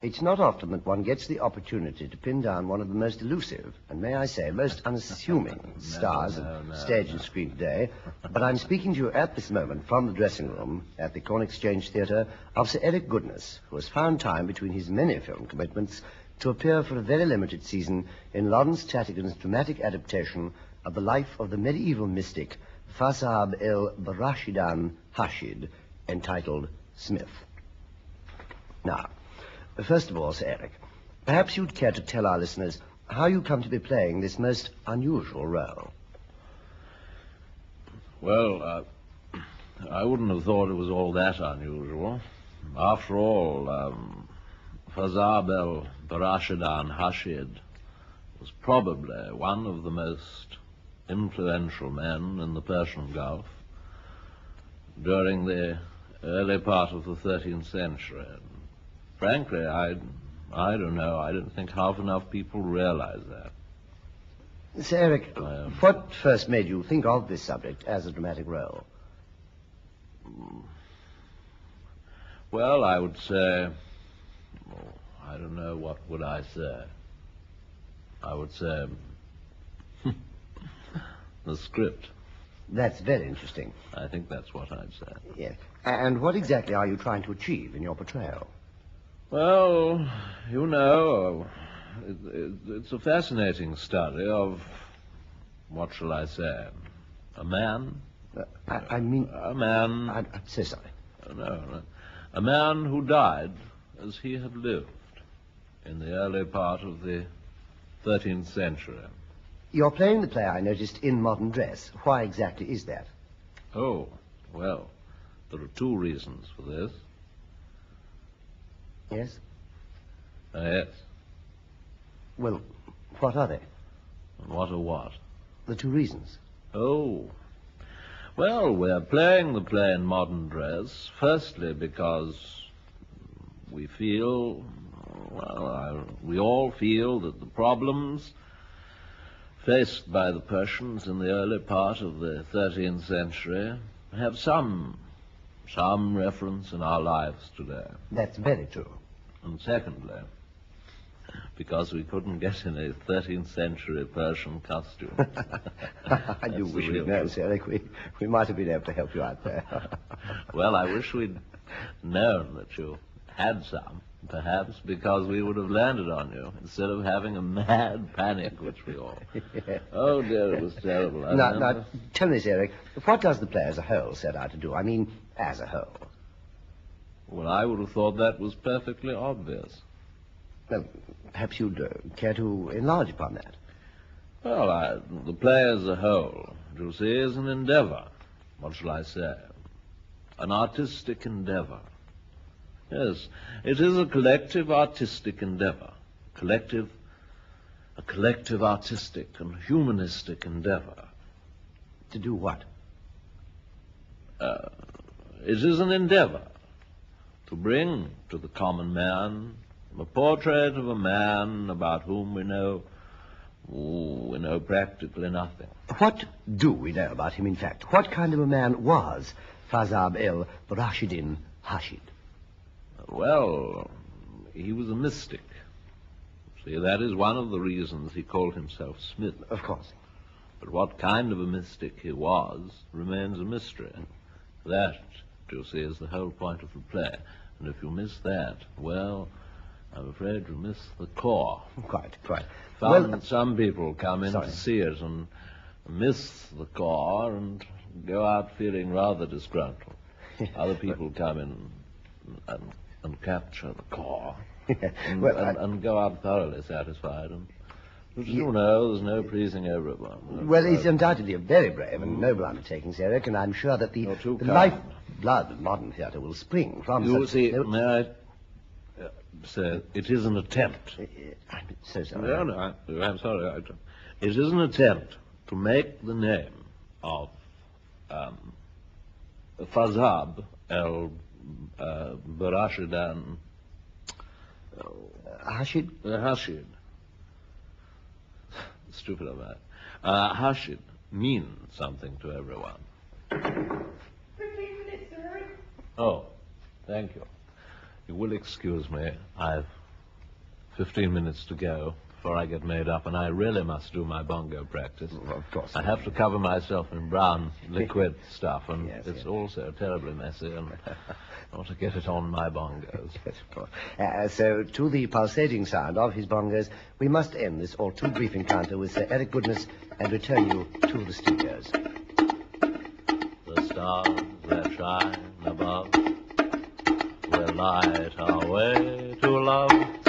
It's not often that one gets the opportunity to pin down one of the most elusive, and may I say, most unassuming stars of stage and screen today, but I'm speaking to you at this moment from the dressing room at the Corn Exchange Theatre of Sir Eric Goodness, who has found time between his many film commitments to appear for a very limited season in Lawrence Chatterton's dramatic adaptation of the life of the medieval mystic Fasab el-Barashidan Hashid, entitled Smith. Now, first of all, Sir Eric, perhaps you'd care to tell our listeners how you come to be playing this most unusual role. Well, I wouldn't have thought it was all that unusual. After all, Fasab el-Barashidan Hashid was probably one of the most influential men in the Persian Gulf during the early part of the 13th century. Frankly, I don't know. I don't think half enough people realize that. Sir Eric, what first made you think of this subject as a dramatic role? Well, I would say, I don't know, what would I say? I would say the script. That's very interesting. I think that's what I'd say. Yes. And what exactly are you trying to achieve in your portrayal? Well, you know, it's a fascinating study of, what shall I say, a man. I mean... A man... I'm so sorry. No. A man who died as he had lived in the early part of the 13th century. You're playing the play, I noticed, in modern dress. Why exactly is that? Oh, well, there are two reasons for this. Yes? Yes. Well, what are they? What are what? The two reasons. Oh. Well, we're playing the play in modern dress, firstly because we feel, we all feel that the problems faced by the Persians in the early part of the 13th century have some reference in our lives today. That's very true. And secondly, because we couldn't get in a 13th century Persian costume. I do wish we'd known, Sir Eric. We might have been able to help you out there. Well, I wish we'd known that you had some, perhaps, because we would have landed on you instead of having a mad panic, which we all... Yeah. Oh, dear, it was terrible. Now, tell me, Sir Eric, what does the play as a whole set out to do? I mean, as a whole. Well, I would have thought that was perfectly obvious. Well, perhaps you'd care to enlarge upon that. Well, the play as a whole, you see, is an endeavor. What shall I say? An artistic endeavor. Yes, it is a collective artistic endeavor. A collective artistic and humanistic endeavor. To do what? It is an endeavor to bring to the common man a portrait of a man about whom we know practically nothing. What do we know about him, in fact? What kind of a man was Fasab el-Barashidan Hashid? Well, he was a mystic. See, that is one of the reasons he called himself Smith. Of course. But what kind of a mystic he was remains a mystery. That, you see, is the whole point of the play. And if you miss that, well, I'm afraid you miss the core. Quite. Found that some people come in to see it and miss the core and go out feeling rather disgruntled. Other people come in and capture the core and go out thoroughly satisfied. And, you know, there's no pleasing everyone. Well, it's undoubtedly a very brave and noble undertaking, Sir Eric, and I'm sure that the lifeblood of modern theatre will spring from... You see, may I say, it is an attempt. I'm so sorry. No, I'm sorry. It is an attempt to make the name of Fasab el-Barashidan Hashid? Hashid. Stupid of that. Hashid mean something to everyone. 15 minutes, sir. Oh, thank you. You will excuse me. I've 15 minutes to go before I get made up, and I really must do my bongo practice. Well, of course. I have to cover myself in brown liquid stuff, and Yes, it's yes. also terribly messy, and I want to get it on my bongos. Yes, of course. So, to the pulsating sound of his bongos, we must end this all too brief encounter with Sir Eric Goodness and return you to the studios. The stars that shine above will light our way to love.